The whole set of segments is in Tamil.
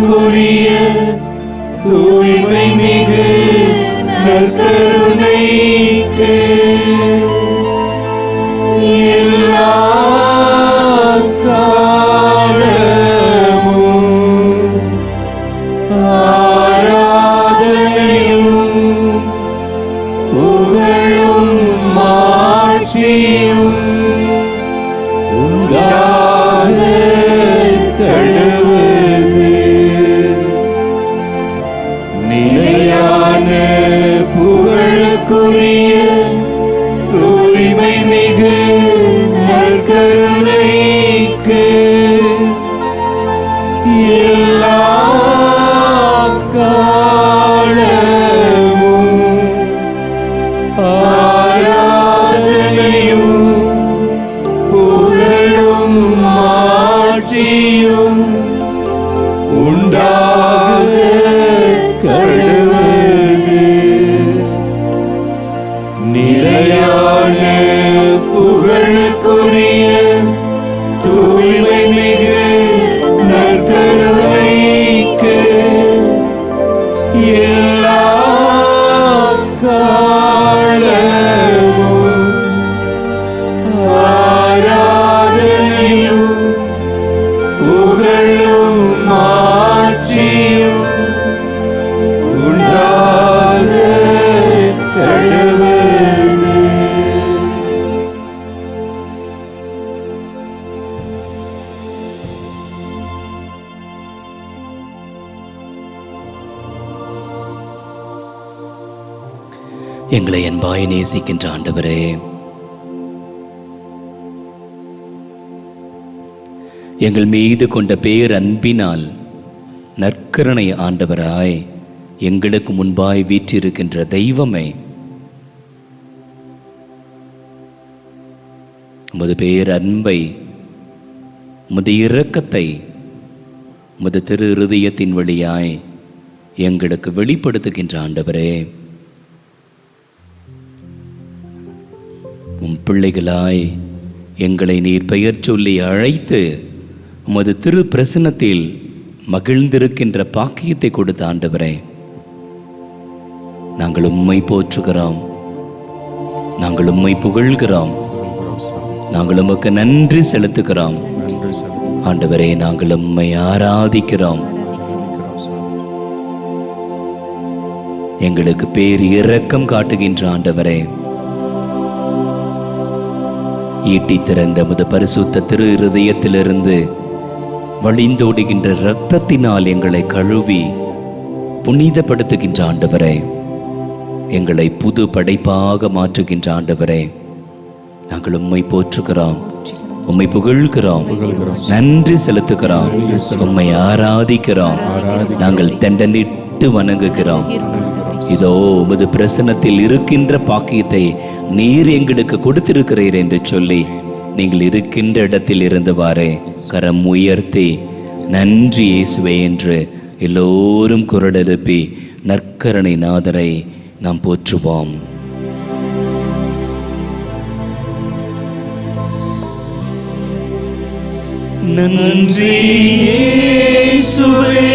புகழுக்குரிய தூய்மை மிகு நற்கருணைக்கு எல்லா காலமும் ஆராதனையும் புகழும் மாட்சியும் உண்டாக கடவுது. நிலையான புகழுக்குரிய தூய்மை மிகு நற்கருணைக்கு எல்லா காலமும் ஆராதனையும் புகழும் மாட்சியும் உண்டாக கடவுது. நிலையான புகழுக்குரிய தூய்மை மிகு நற்கருணைக்கு எல்லா காலமும் ஆராதனையும் புகழும் மாட்சியும் உண்டாக கடவுது. எங்களை அன்பாய் நேசிக்கின்ற ஆண்டவரே, எங்கள் மீது கொண்ட பேரன்பினால் நற்கருணை ஆண்டவராய் எங்களுக்கு முன்பாய் வீற்றிருக்கின்ற தெய்வமே, உமது பேரன்பை, உமது இரக்கத்தை உமது திரு இருதயத்தின் வழியாய் எங்களுக்கு வெளிப்படுத்துகின்ற ஆண்டவரே, உம் பிள்ளைகளாய் எங்களை நீர் பெயர் சொல்லி அழைத்து உமது திரு பிரசன்னத்தில் மகிழ்ந்திருக்கின்ற பாக்கியத்தை கொடுத்த ஆண்டவரே, நாங்கள் உம்மை போற்றுகிறோம், நாங்கள் உம்மை புகழ்கிறோம், நாங்கள் உமக்கு நன்றி செலுத்துகிறோம். ஆண்டவரே, நாங்கள் உம்மை ஆராதிக்கிறோம். எங்களுக்கு பேர் இரக்கம் காட்டுகின்ற ஆண்டவரே, ஈட்டி திறந்த உமது பரிசுத்த திரு இருதயத்திலிருந்து வழிந்தோடுகின்ற இரத்தத்தினால் எங்களை கழுவி புனிதப்படுத்துகின்ற ஆண்டவரே, எங்களை புது படைப்பாக மாற்றுகின்ற ஆண்டவரே, நாங்கள் உம்மை போற்றுகிறோம், உம்மை புகழ்கிறோம், நன்றி செலுத்துகிறோம், உம்மை ஆராதிக்கிறோம், நாங்கள் தண்டனிட்டு வணங்குகிறோம். இதோ உமது பிரசன்னத்தில் இருக்கின்ற பாக்கியத்தை நீர் எங்களுக்கு கொடுத்திருக்கிறீர் என்று சொல்லி நீங்கள் இருக்கின்ற இடத்தில் இருந்தவாறே கரம் உயர்த்தி நன்றி இயேசுவே என்று எல்லோரும் குரல் எழுப்பி நற்கருணை நாதரை நாம் போற்றுவோம். நன்றி இயேசுவே,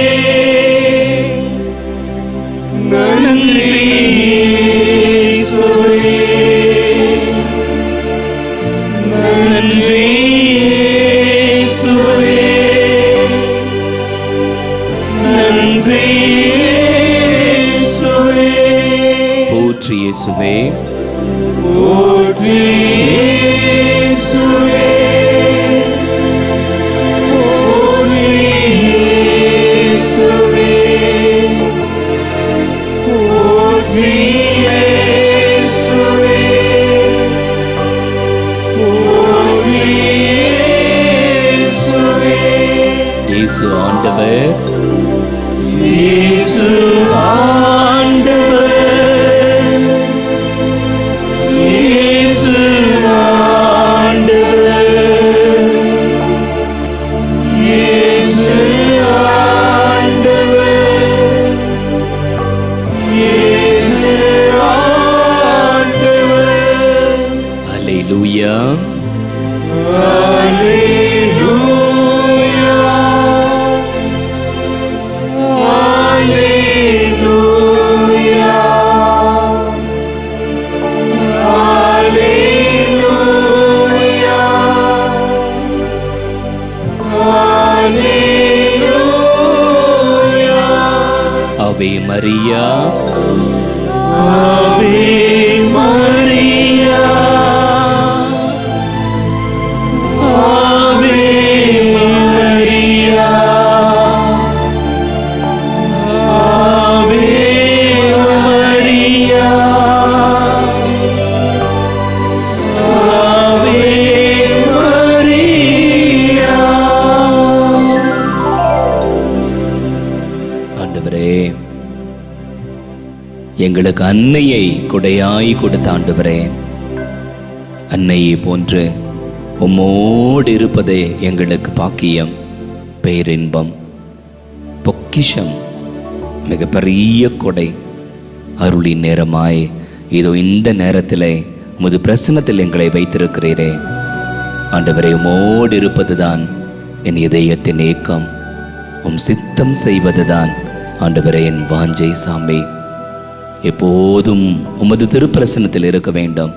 நன்றி இயேசுவே, நன்றி இயேசுவே, நன்றி இயேசுவே. போற்றி இயேசுவே, போற்றி இயேசுவே, இயேசு ஆண்டவர், இயேசு ஆண்டவர், இயேசு ஆண்டவர், இயேசு ஆண்டவர், இயேசு ஆண்டவர். அல்லேலூயா, அல்லேலூயா. எங்களுக்கு அன்னையை கொடையாய் கொடுத்த ஆண்டவரே, அன்னையை போன்று உம்மோடு இருப்பதே எங்களுக்கு பாக்கியம், பேரின்பம், பொக்கிஷம், மிகப்பெரிய கொடை. அருளின் நேரமாய் இதோ இந்த நேரத்திலே உமது பிரசன்னத்தில் எங்களை வைத்திருக்கிறீரே ஆண்டவரே. உம்மோடு இருப்பதுதான் என் இதயத்தின் ஏக்கம், உம் சித்தம் செய்வதுதான் ஆண்டவரே என் வாஞ்சை சாமி. எப்போதும் உமது திருப்பிரசன்னத்தில் இருக்க வேண்டும்,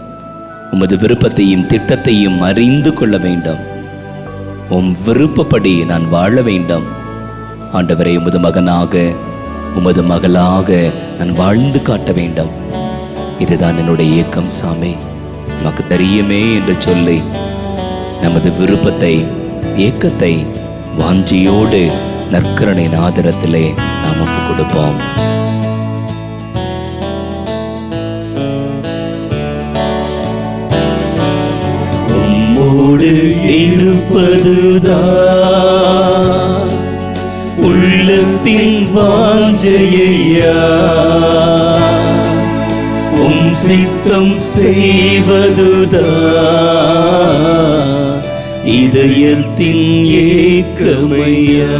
உமது விருப்பத்தையும் திட்டத்தையும் அறிந்து கொள்ள வேண்டும், உம் விருப்பப்படி நான் வாழ வேண்டும் ஆண்டவரே. உமது மகனாக உமது மகளாக நான் வாழ்ந்து காட்ட வேண்டும். இதுதான் என்னுடைய ஏக்கம் சாமி, நமக்கு தெரியுமே என்று சொல்லி நமது விருப்பத்தை, ஏக்கத்தை வாஞ்சியோடு நற்கரணின் ஆதரத்திலே நாம் ஒப்பு கொடுப்போம். உம்மோடு இருப்பதுதான் உள்ளத்தின் வாஞ்சையா, உம் சித்தம் செய்வதுதான் இதயத்தின் ஏக்கமையா.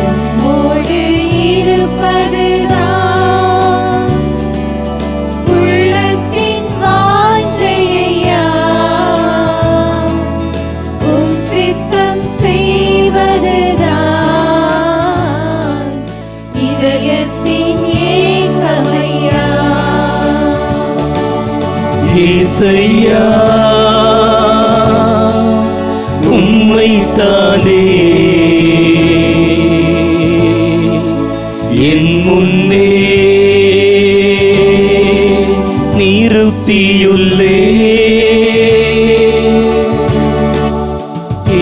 உம்மோடு இருப்பதுதான் உள்ளத்தின் வாஞ்சையா, உம் சித்தம் செய்வதுதான் இதயத்தின் ஏக்கமையா. ஏசையா உம்மைத்தானே என் முன்னே நிறுத்தியுள்ளே.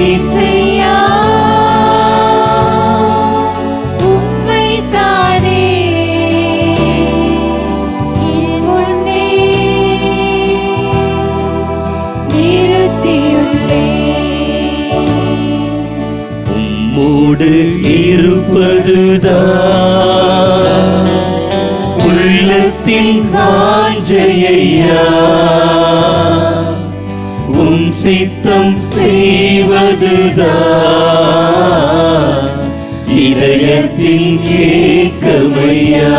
ஏசையா உம்மைத்தானே என் முன்னே நிறுத்தியுள்ளேன். உம்மோடு இருப்பதுதான் உள்ளத்தின் வாஞ்சையா, உம் சித்தம் செய்வதுதான் இதயத்தின் ஏக்கமையா.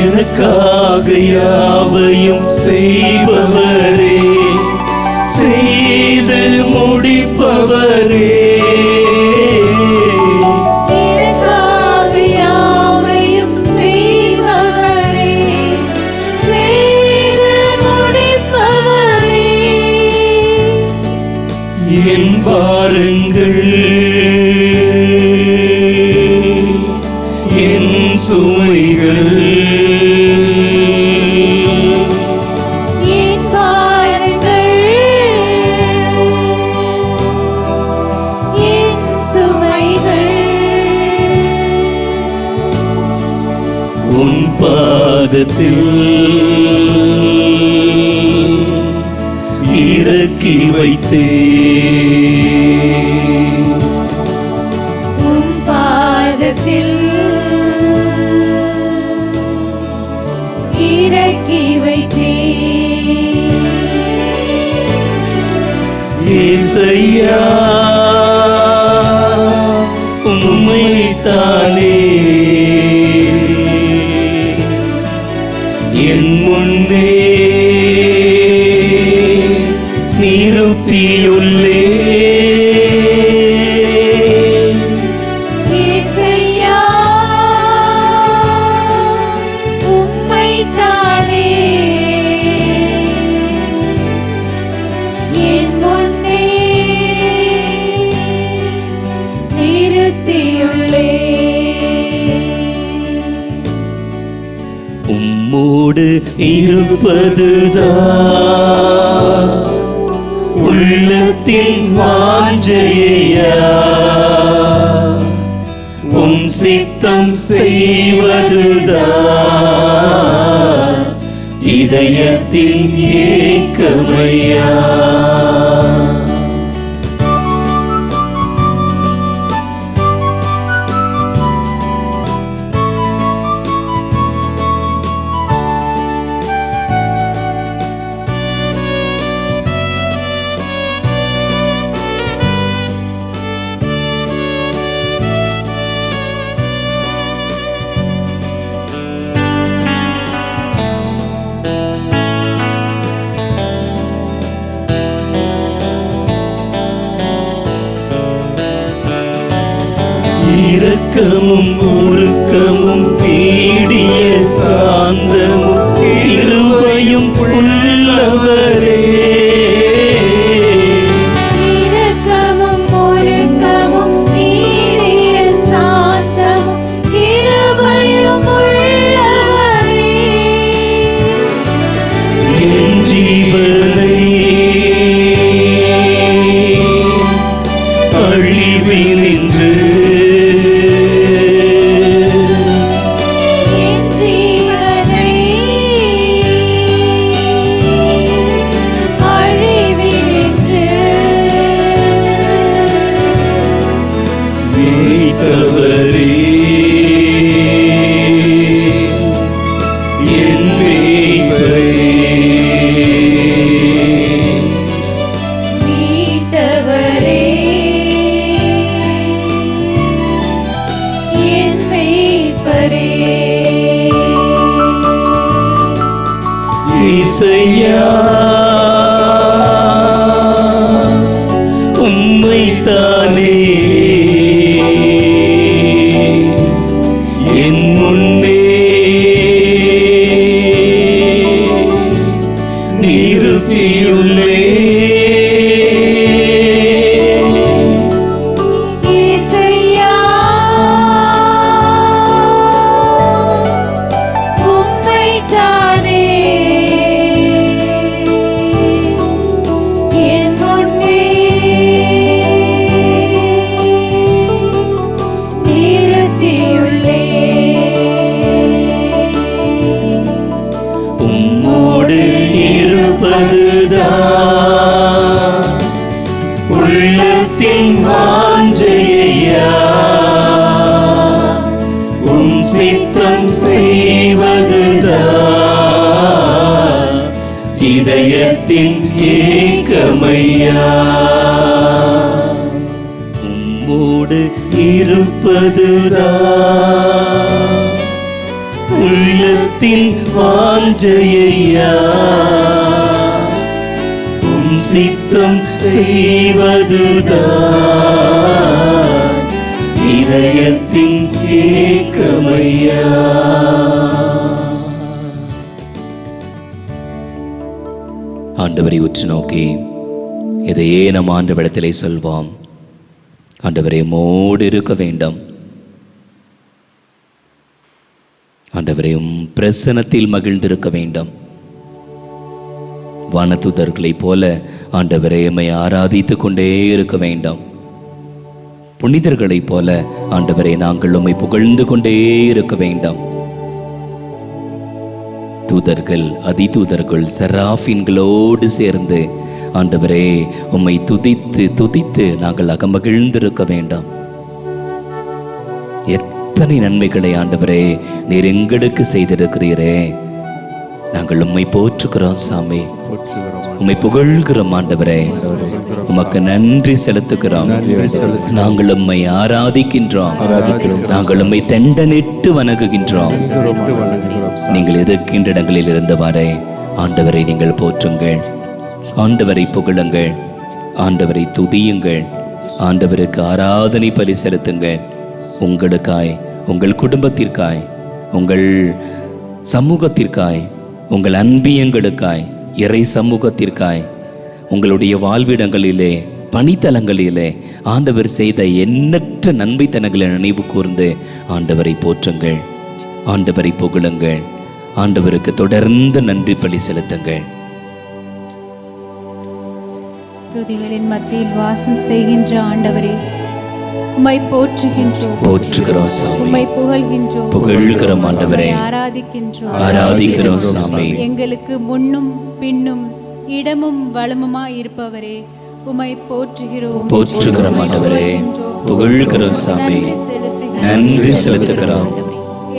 எனக்காக யாவையும் செய்பவரே, செய்து முடிப்பவரே, எனக்காக யாவையும் செய்பவரே, செய்து முடிப்பவரே, என் பாருங்கள் என் சுமைகள், என் பாருங்கள் என் சுமைகள், உன் பாதத்தில் இறக்கி வைத்தே. உன் பாதத்தில் இறக்கி வைத்தேன். ஏசையா உம்மைத்தானே என் முன்னே நிறுத்தியுள்ளே. ஏசையா உம்மைத்தானே என் முன்னே நிறுத்தியுள்ளேன். உம்மோடு இருப்பதுதான் உள்ளத்தின் வாஞ்சையா உம் சித்தம் செய்வதுதான் இதயத்தின் ஏக்கமையா. இரக்கமும் உருக்கமும் பீடிய சாந்தமும் கிருபையும் உள்ளவரே. இரக்கமும் உருக்கமும் பீடிய சாந்தமும் கிருபையும் உள்ளவரே. என் ஜீவனை அழிவினின்று இசையா உம்மைத்தானே என் முன்னே நிறுத்தியுள்ளே. உள்ளத்தின் வாஞ்சையா உம் சித்தம் செய்வதுதான் இதயத்தின் ஏக்கமையா. உம்மோடு இருப்பதுதான் உள்ளத்தின் வாஞ்சையா சித்தம் செய்வதுதான் இதயத்தின் ஏக்கமையா. ஆண்டவரை உற்று நோக்கி இதையே நம் ஆண்டவரிடத்திலே சொல்வோம். ஆண்டவரை மோடு இருக்க வேண்டும். ஆண்டவரையும் பிரசன்னத்தில் மகிழ்ந்திருக்க வேண்டும். வானதூதர்களைப் போல ஆண்டவரை எம்மை ஆராதித்து கொண்டே இருக்க வேண்டும். புனிதர்களைப் போல ஆண்டவரை நாங்கள் உம்மை புகழ்ந்து கொண்டே இருக்க வேண்டும். தூதர்கள், அதிதூதர்கள், செராஃபின்களோடு சேர்ந்து ஆண்டவரே உம்மை துதித்து துதித்து நாங்கள் அகமகிழ்ந்திருக்க வேண்டும். எத்தனை நன்மைகளை ஆண்டவரே நீர் எங்களுக்கு செய்திருக்கிறீரே. நாங்கள் உம்மை போற்றுகிறோம் சாமி, உம்மை புகழ்கிறோம் ஆண்டவரே, உமக்கு நன்றி செலுத்துகிறோம். நாங்கள் உம்மை ஆராதிக்கின்றோம், நாங்கள் உம்மை தெண்டனிட்டு வணங்குகின்றோம். நீங்கள் இருக்கின்ற இடங்களில் இருந்தவாறே ஆண்டவரை நீங்கள் போற்றுங்கள், ஆண்டவரை புகழுங்கள், ஆண்டவரை துதியுங்கள், ஆண்டவருக்கு ஆராதனை பலி செலுத்துங்கள். உங்களுக்காய், உங்கள் குடும்பத்திற்காய், உங்கள் சமூகத்திற்காய், உங்கள் அன்பியங்களுக்காய், இறை சமூகத்திற்காய், உங்களுடைய வாழ்விடங்களிலே, பணித்தலங்களிலே ஆண்டவர் செய்த எண்ணற்ற நன்மைத்தனங்களை நினைவு கூர்ந்து ஆண்டவரை போற்றுங்கள், ஆண்டவரை புகழுங்கள், ஆண்டவருக்கு தொடர்ந்து நன்றி பலி செலுத்துங்கள். துதிகளின் மத்தியில் வாசம் செய்கின்ற ஆண்டவரே, உம்மை போற்றுகின்றோம், போற்றுகிறோம் சாமி. உம்மை புகழ்கின்றோம், புகழ்கிறோம் ஆண்டவரே. உம்மை ஆராதிக்கின்றோம், ஆராதிக்கிறோம் சாமி. எங்களுக்கு முன்னும் பின்னும் இடமும் வலமுமாய் இருப்பவரே, உம்மை போற்றுகிறோம், போற்றுகிறோம் ஆண்டவரே. புகழ்கிறோம் சாமி. நன்றி செலுத்துகிறோம்.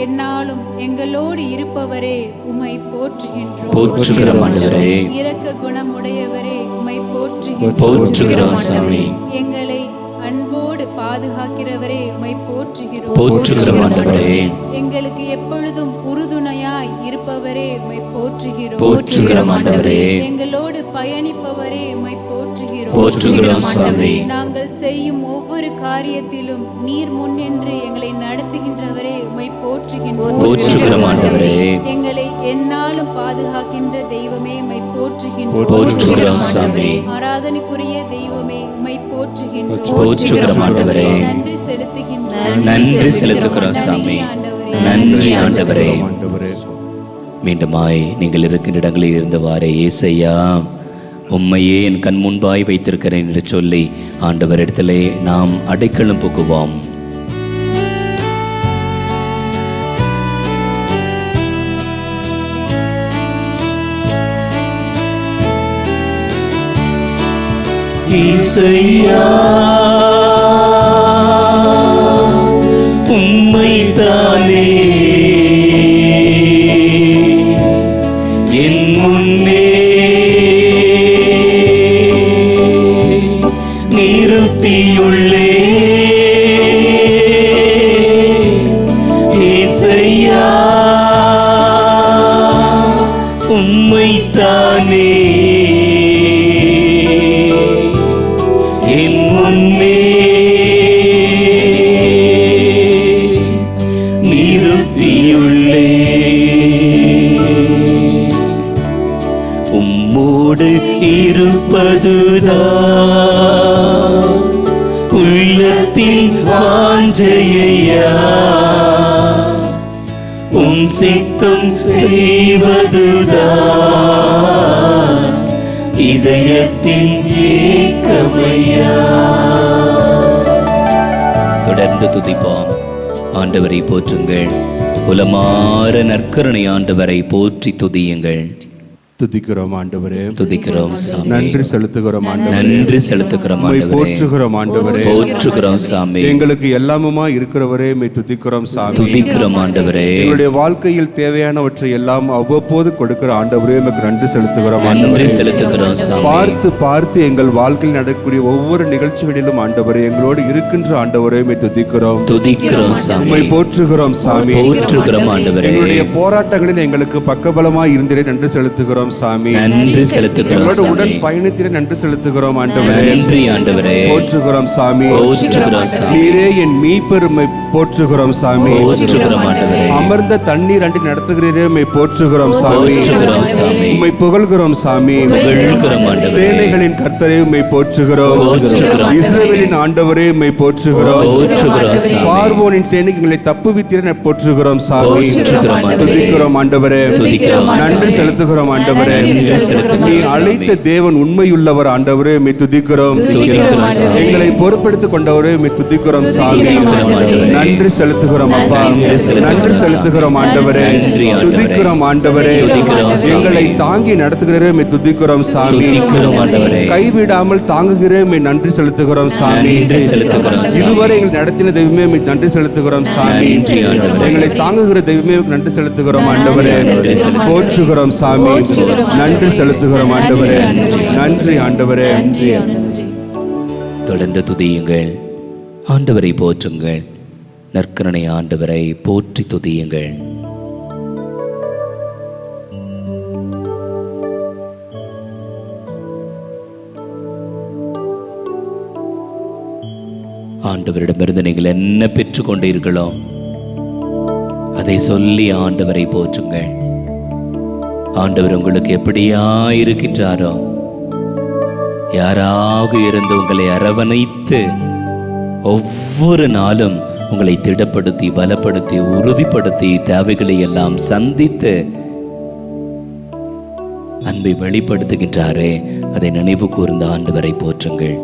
என்னாலும் எங்களோடு இருப்பவரே, உம்மை போற்றுகின்றோம், போற்றுகிறோம் ஆண்டவரே. இரக்க குணமுடையவரே, உம்மை போற்றுகின்றோம், போற்றுகிறோம் சாமி. எங்களை அன்போடு பாதுகாக்கிறவரே, உம்மை போற்றுகிறோம், போற்றுகிறோம் ஆண்டவரே. எங்களுக்கு எப்பொழுதும் உறுதுணையாய் இருப்பவரே, உம்மை போற்றுகிறோம், போற்றுகிறோம் ஆண்டவரே. எங்களோடு பயணிப்பவரே, உம்மை போற்றுகிறோம், போற்றுகிறோம் சாமி. நாங்கள் செய்யும் ஒவ்வொரு காரியத்திலும் நீர் முன்னின்று எங்களை நடத்துகின்றவரே, உம்மை போற்றுகின்றோம், போற்றுகிறோம் ஆண்டவரே. எங்களை எந்நாளும் பாதுகாக்கின்ற தெய்வமே, உம்மை போற்றுகின்றோம், போற்றுகிறோம் சாமி. ஆராதனைக்குரிய தெய்வமே, உம்மை போற்றுகின்றோம், போற்றுகிறோம் ஆண்டவரே. நன்றி செலுத்துகின்றோம், நன்றி செலுத்துகிறோம் சாமி. நன்றி ஆண்டவரே. மீண்டுமாய் நீங்கள் இருக்கின்ற இடங்களில் இருந்தவாறே, ஏசையா உம்மையே என் கண் முன்பாய் வைத்திருக்கிறேன் என்று சொல்லி ஆண்டவரிடத்திலே நாம் அடைக்கலம் புகுவோம். இசையா உம்மைத்தானே என் முன்னே நிறுத்தியுள்ளே. இசையா உம்மைத்தானே என் முன்னே நிறுத்தியுள்ளே. உம்மோடு இருப்பதுதான் உள்ளத்தின் வாஞ்சையா, உம் சித்தம் செய்வதுதான் இதயத்தின் ஏக்கமையா. தொடர்ந்து துதிப்போம். ஆண்டவரை போற்றுங்கள். உலமாற நற்கருணை ஆண்டவரை போற்றி துதியுங்கள். துதிக்கிறோம் ஆண்டவரே, துதிக்கிறோம் சாமி. நன்றி செலுத்துகிறோம் ஆண்டவரே, நன்றி செலுத்துகிறோம் உம்மை ஆண்டவரே. போற்றுகிறோம் ஆண்டவரே, போற்றுகிறோம் சாமி. எங்களுக்கு எல்லாமுமா இருக்கிறவரே, உம்மை துதிக்கிறோம் சாமி. துதிக்கிறோம் ஆண்டவரே. எங்களுடைய வாழ்க்கையில் தேவையானவற்றை எல்லாம் அவ்வப்போது கொடுக்கிற ஆண்டவரே, உமக்கு நன்றி செலுத்துகிறோம் நன்றி ஆண்டவரே. செலுத்துகிறோம் சாமி. பார்த்து பார்த்து எங்கள் வாழ்க்கையில் நடக்கக்கூடிய ஒவ்வொரு நிகழ்ச்சிகளிலும் ஆண்டவரே, எங்களோடு இருக்கின்ற ஆண்டவரே, உம்மை துதிக்கிறோம், துதிக்கிறோம் சாமி. உம்மை போற்றுகிறோம் சாமி. போற்றுகிறோம் ஆண்டவரே. எங்களுடைய போராட்டங்களில் எங்களுக்கு பக்கபலமாய் இருந்தே நன்றி செலுத்துகிறோம் சாமி. நன்றி செலுத்துகிறோம் எங்களோட சாமி. உடன் பயணத்திலே நன்றி செலுத்துகிறோம் ஆண்டவரே. நன்றி ஆண்டவரே. போற்றுகிறோம் சாமி. போற்றுகிறோம் சாமி. நீரே என் மீட்பெருமை போற்றுகிறோம் சாமி. போற்றுகிறோம் ஆண்டவரே. அமர்ந்த தண்ணீர் அண்டி நடத்துகிறீரே, உம்மை போற்றுகிறோம் சாமி. போற்றுகிறோம் சாமி. உம்மை புகழ்கிறோம் சாமி. புகழ்கிறோம் ஆண்டவரே. சேனைகளின் கர்த்தரே, உம்மை போற்றுகிறோம். போற்றுகிறோம். இஸ்ரவேலின் ஆண்டவரே, உம்மை போற்றுகிறோம். போற்றுகிறோம் சாமி. பார்வோனின் சேனைக்கு எங்களை தப்புவித்தீரே, போற்றுகிறோம் சாமி. போற்றுகிறோம் ஆண்டவரே. துதிக்கிறோம் ஆண்டவரே, துதிக்கிறோம் நன்றி செலுத்துகிறோம் ஆண்டவரே. நீ அழைத்த தேவன் உண்மையுள்ளவர் ஆண்டவரே, உம்மை துதிக்கிறோம். துதிக்கிறோம் சாமி. எங்களை பொறுப்பெடுத்துக் கொண்டவரே, உம்மை துதிக்கிறோம் சாமி. நன்றி செலுத்துகிறோம் அப்பா, நன்றி செலுத்துகிறோம் ஆண்டவரே. நன்றி ஆண்டவரே. துதிக்கிறோம் ஆண்டவரே. துதிக்கிறோம் சாமி. எங்களை தாங்கி நடத்துகிறே, உம்மை துதிக்கிறோம் சாமி. துதிக்கிறோம் ஆண்டவரே. கைவிடாமல் தாங்குகிறே, உம்மை நன்றி செலுத்துகிறோம் சாமி. நன்றி செலுத்துகிறோம் சாமி. இதுவரை எங்களை நடத்தின தெய்வமே, உம்மை நன்றி செலுத்துகிறோம் சாமி. நன்றி ஆண்டவரே. எங்களை தாங்குகிற தெய்வமே, உமக்கு நன்றி செலுத்துகிறோம் ஆண்டவரே. நன்றி செலுத்துகிறோம். போற்றுகிறோம் சாமி. நன்றி செலுத்துகிறோம் ஆண்டவரே. நன்றி ஆண்டவரே. தொடர்ந்து துதியுங்கள். ஆண்டவரை போற்றுங்கள். நற்கருணை ஆண்டவரை போற்றி துதியுங்கள். ஆண்டவரிடமிருந்து நீங்கள் என்ன பெற்றுக் கொண்டீர்களோ அதை சொல்லி ஆண்டவரை போற்றுங்கள். ஆண்டவர் உங்களுக்கு எப்படியா இருக்கின்றாரோ, யாராக இருந்து உங்களை அரவணைத்து ஒவ்வொரு நாளும் உங்களை திடப்படுத்தி பலப்படுத்தி உறுதிப்படுத்தி தேவைகளை எல்லாம் சந்தித்து அன்பை வெளிப்படுத்துகின்றாரே, அதை நினைவு கூர்ந்த ஆண்டவரை போற்றுங்கள்.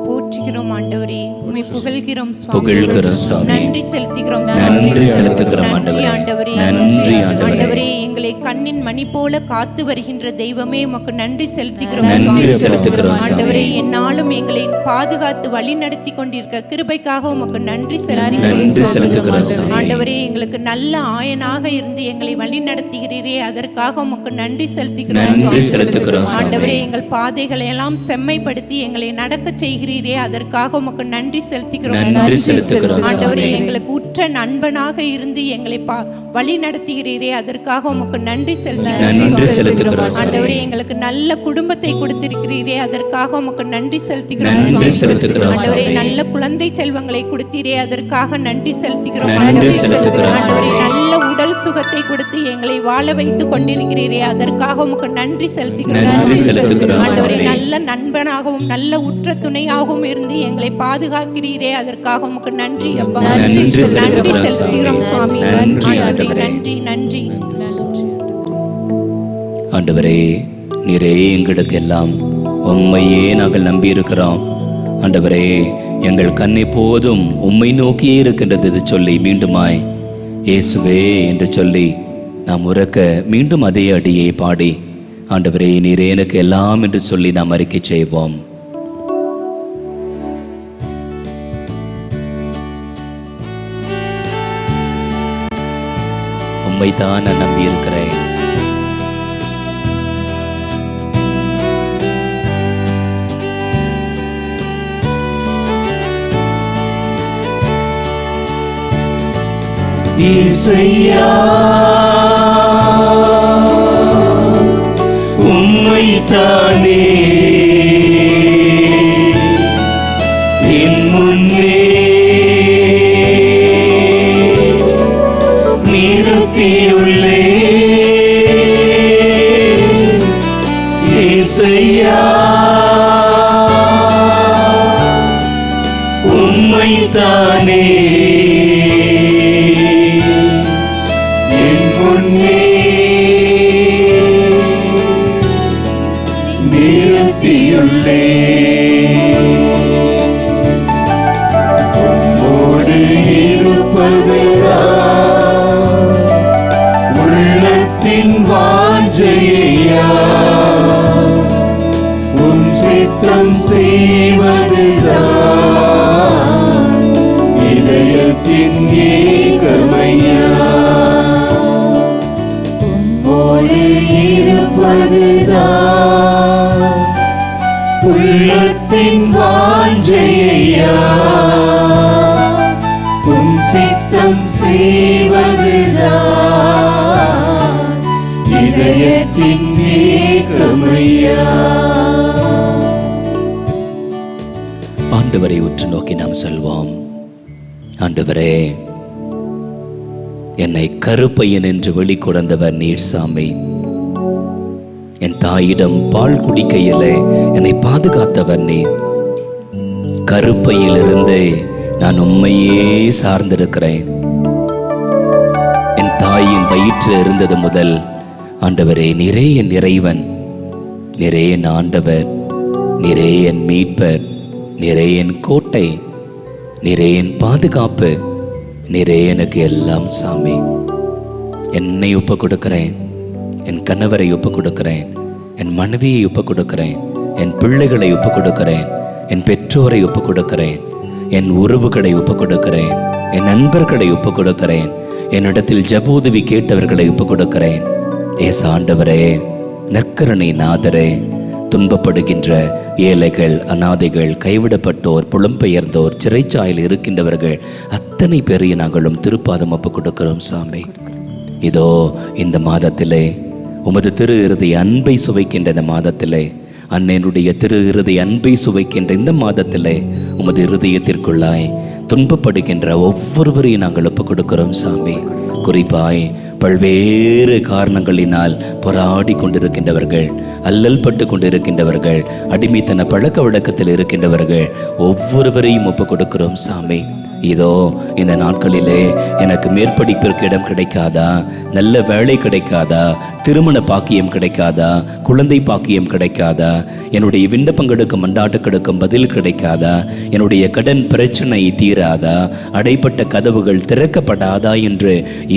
போற்றுகிறோம் ஆண்டவரே, உம்மை புகழ்கிறோம் புகழ்கிறோம் சுவாமி. நன்றி செலுத்துகிறோம் நன்றி செலுத்துகிறோம் நன்றி ஆண்டவரே. ஆண்டவரே. நன்றி ஆண்டவரே. ஆண்டவரே, எங்களை கண்ணின் மணி போல காத்து வருகின்ற தெய்வமே, உமக்கு நன்றி செலுத்துகிறோம் நன்றி சுவாமி. செலுத்துகிறோம் சுவாமி. ஆண்டவரே, என்னாலும் எங்களை பாதுகாத்து வழி நடத்தி கொண்டிருக்க கிருபைக்காக உமக்கு நன்றி செலுத்துகிறோம் நன்றி செலுத்துகிறோம் சுவாமி. ஆண்டவரே, எங்களுக்கு நல்ல ஆயனாக இருந்து எங்களை வழி நடத்துகிறீரே, அதற்காக உமக்கு நன்றி செலுத்துகிறோம் நன்றி சுவாமி. செலுத்துகிறோம் சுவாமி. ஆண்டவரே, எங்கள் பாதைகளை எல்லாம் செம்மைப்படுத்தி எங்களை நடக்க செய்கிறீரே, அதற்காக உமக்கு நன்றி செலுத்துகிறோம் நன்றி செலுத்துகிறோம் ஆண்டவரே, சுவாமி. எங்களுக்கு உற்ற நண்பனாக இருந்து எங்களை வழி நடத்துகிறீரே, அதற்காக உமக்கு நன்றி நன்றி செலுத்துகிறோம் சுவாமி. ஆண்டவரே, எங்களுக்கு நல்ல குடும்பத்தை கொடுத்திருக்கிறீரே, அதற்காக உமக்கு நன்றி செலுத்துகிறோம் நன்றி சுவாமி. செலுத்துகிறோம் ஆண்டவரே, சுவாமி. நல்ல குழந்தை செல்வங்களை கொடுத்தீரே, அதற்காக நன்றி செலுத்துகிறோம் நன்றி ஆண்டவரே. செலுத்துகிறோம் ஆண்டவரே, சுவாமி. நல்ல உடல் சுகத்தை கொடுத்து எங்களை வாழ வைத்துக் கொண்டிருக்கிறீரே, அதற்காக உமக்கு நன்றி செலுத்துகிறோம் நன்றி சுவாமி. செலுத்துகிறோம் ஆண்டவரே, சுவாமி. நல்ல நண்பனாகவும் நல்ல உற்ற துணையாகவும் இருந்து எங்களை பாதுகாக்கிறீரே, அதற்காக உமக்கு நன்றி அப்பா. நன்றி நன்றி செலுத்துகிறோம் செலுத்துகிறோம் சுவாமி. நன்றி ஆண்டவரே, ஆண்டவரே. நன்றி நன்றி. ஆண்டவரே, நீரே எங்களுக்கு எல்லாம், உம்மையே நாங்கள் நம்பியிருக்கிறோம். ஆண்டவரே, எங்கள் கண் எப்போதும் உம்மை நோக்கியே இருக்கின்றது என்று சொல்லி மீண்டுமாய் இயேசுவே என்று சொல்லி நாம் உறக்க மீண்டும் அதே அடியை பாடி, ஆண்டவரே நீரே எனக்கு எல்லாம் என்று சொல்லி நாம் அறிக்கை செய்வோம். உம்மைத்தான் நான் நம்பியிருக்கிறேன். இசையா உம்மைத்தானே என் முன்னே நிறுத்தியுள்ளே. இசையா உம்மைத்தானே என் முன்னே நிறுத்தியுள்ளே. உம்மோடு இருப்பதுதான் உள்ளத்தின் வாஞ்சையா, உம் சித்தம் செய்வதுதான் இதயத்தின் ஏகமையா. உம்மோடு இருப்பதுதான் உள்ளத்தின் வாஞ்சையா, உம் சித்தம் செய்வதுதான் இதயத்தின் ஏகமையா. ஆண்டவரை உற்று நோக்கி நாம் சொல்வோம். ஆண்டவரே, என்னை கருப்பையன் என்று வெளிக்கொணர்ந்தவர் நீர் சாமி. என் தாயிடம் பால் குடிக்கையிலே என்னை பாதுகாத்தவர் நீர். கருப்பையிலிருந்து நான் உம்மையே சார்ந்திருக்கிறேன். என் தாயின் வயிற்று இருந்தது முதல் ஆண்டவரே நீரே என் இறைவன், நீரே என் ஆண்டவர், நீரே என் மீட்பர், நீரே என் கோட்டை, நீரே என் பாதுகாப்பு, நீரே எனக்கு எல்லாம் சாமி. என்னை ஒப்பு கொடுக்கிறேன், என் கணவரை ஒப்பு கொடுக்கிறேன், என் மனைவியை ஒப்பு கொடுக்கிறேன், என் பிள்ளைகளை ஒப்பு கொடுக்கிறேன், என் பெற்றோரை ஒப்பு கொடுக்கிறேன், என் உறவுகளை ஒப்பு கொடுக்கிறேன், என் நண்பர்களை ஒப்பு கொடுக்கிறேன், என்னிடத்தில் ஜபோதவி கேட்டவர்களை ஒப்பு கொடுக்கிறேன். ஏசு ஆண்டவரே, நற்கருணை நாதரே, துன்பப்படுகின்ற ஏழைகள், அனாதைகள், கைவிடப்பட்டோர், புலம்பெயர்ந்தோர், சிறைச்சாலையில் இருக்கின்றவர்கள் அத்தனை பேரையும் நாங்களும் திருப்பாதம் ஒப்பு கொடுக்கிறோம் சாமி. இதோ இந்த மாதத்திலே உமது திரு இருதய அன்பை சுவைக்கின்ற இந்த மாதத்திலே, அன்னையனுடைய திரு இருதய அன்பை சுவைக்கின்ற இந்த மாதத்திலே உமது இருதயத்திற்குள்ளாய் துன்பப்படுகின்ற ஒவ்வொருவரையும் நாங்கள் ஒப்பு கொடுக்கிறோம் சாமி. குறிப்பாய் பல்வேறு காரணங்களினால் போராடி கொண்டிருக்கின்றவர்கள், அல்லல் பட்டு கொண்டிருக்கின்றவர்கள், அடிமைத்தன பழக்க வழக்கத்தில் இருக்கின்றவர்கள் ஒவ்வொருவரையும் ஒப்பு கொடுக்கிறோம் சாமி. இதோ இந்த நாட்களிலே எனக்கு மேற்படிப்பிற்கு இடம் கிடைக்காதா, நல்ல வேலை கிடைக்காதா, திருமண பாக்கியம் கிடைக்காதா, குழந்தை பாக்கியம் கிடைக்காதா, என்னுடைய விண்ணப்பங்களுக்கும் மண்டாட்டுகளுக்கும் பதில் கிடைக்காதா, என்னுடைய கடன் பிரச்சனை தீராதா, அடைப்பட்ட கதவுகள் திறக்கப்படாதா என்று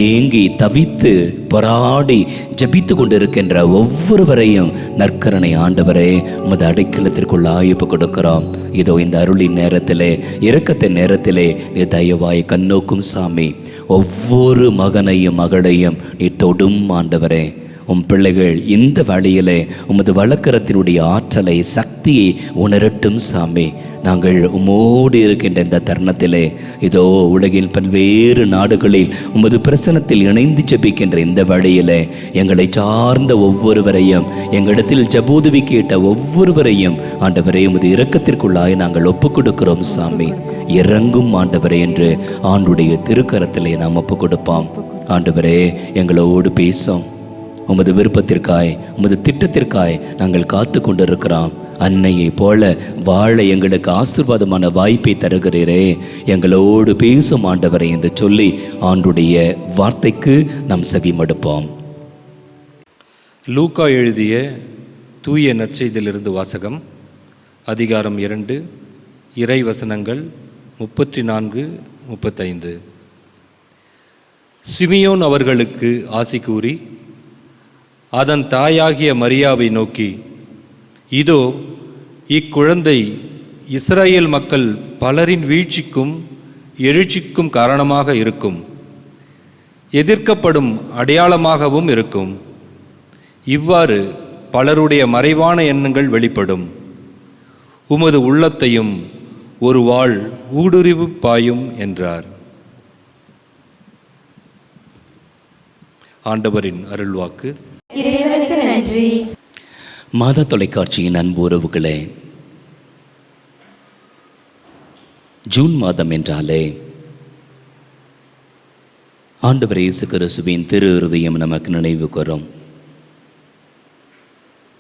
ஏங்கி தவித்து போராடி ஜபித்து கொண்டிருக்கின்ற ஒவ்வொருவரையும் நற்கரணை ஆண்டவரே உமது அடைக்கலத்திற்குள்ளாய் ஒப்பு கொடுக்கிறோம். இதோ இந்த அருளின் நேரத்திலே, இரக்கத்தின் நேரத்திலே நீ தயவாய் கண்ணோக்கும் சாமி. ஒவ்வொரு மகனையும் மகளையும் நீ தொடும் ஆண்டவரே. உம் பிள்ளைகள் இந்த வழியிலே உமது வழக்கரத்தினுடைய ஆற்றலை, சக்தியை உணரட்டும் சாமி. நாங்கள் உமோடு இருக்கின்ற இந்த தருணத்திலே இதோ உலகின் பல்வேறு நாடுகளில் உமது பிரசனத்தில் இணைந்து ஜெபிக்கின்ற இந்த வழியிலே எங்களை சார்ந்த ஒவ்வொருவரையும், எங்களிடத்தில் ஜபோதுவி கேட்ட ஒவ்வொருவரையும் ஆண்டவரே உமது இரக்கத்திற்குள்ளாய் நாங்கள் ஒப்புக் கொடுக்கிறோம் சாமி. இறங்கும் ஆண்டவரே என்று ஆண்டுடைய திருக்கரத்திலே நாம் ஒப்புக் கொடுப்போம். ஆண்டவரே எங்களோடு பேசும். உமது விருப்பத்திற்காய், உமது திட்டத்திற்காய் நாங்கள் காத்து கொண்டிருக்கிறோம். அன்னையை போல வாழ எங்களுக்கு ஆசீர்வாதமான வாய்ப்பை தருகிறீரே, எங்களோடு பேசும் ஆண்டவரை என்று சொல்லி ஆண்டுடைய வார்த்தைக்கு நாம் செவிமடுப்போம். லூக்கா எழுதிய தூய நற்செய்தியிலிருந்து வாசகம். அதிகாரம் 2, இறை வசனங்கள் 34-35. சிமியோன் அவர்களுக்கு ஆசி கூறி அதன் தாயாகிய மரியாவை நோக்கி, இதோ இக்குழந்தை இஸ்ரவேல் மக்கள் பலரின் வீழ்ச்சிக்கும் எழுச்சிக்கும் காரணமாக இருக்கும், எதிர்க்கப்படும் அடையாளமாகவும் இருக்கும். இவ்வாறு பலருடைய மறைவான எண்ணங்கள் வெளிப்படும். உமது உள்ளத்தையும் ஒரு வாள் ஊடுருவி பாயும் என்றார். ஆண்டவரின் அருள்வாக்கு. இறைவனுக்கு நன்றி. மாதா தொலைக்காட்சியின் அன்பு உறவுகளே, ஜூன் மாதம் என்றாலே ஆண்டவர் இயேசு கிறிஸ்துவின் திரு இருதயம் நமக்கு நினைவு கூறும்.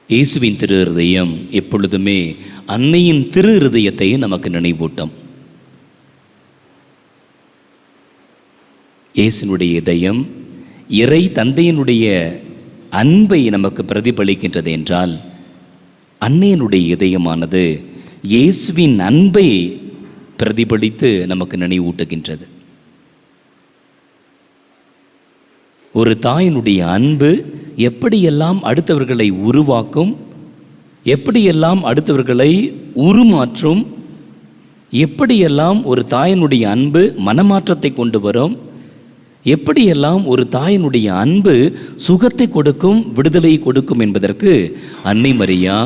இயேசுவின் திரு இருதயம் எப்பொழுதுமே அன்னையின் திரு இருதயத்தை நமக்கு நினைவூட்டும். இயேசுனுடைய இதயம் இறை தந்தையினுடைய அன்பை நமக்கு பிரதிபலிக்கின்றது என்றால், அன்னையினுடைய இதயமானது இயேசுவின் அன்பை பிரதிபலித்து நமக்கு நினைவூட்டுகின்றது. ஒரு தாயினுடைய அன்பு எப்படியெல்லாம் அடுத்தவர்களை உருவாக்கும், எப்படியெல்லாம் அடுத்தவர்களை உருமாற்றும், எப்படியெல்லாம் ஒரு தாயினுடைய அன்பு மனமாற்றத்தை கொண்டு வரும், எப்படியெல்லாம் ஒரு தாயினுடைய அன்பு சுகத்தை கொடுக்கும், விடுதலை கொடுக்கும் என்பதற்கு அன்னை மரியா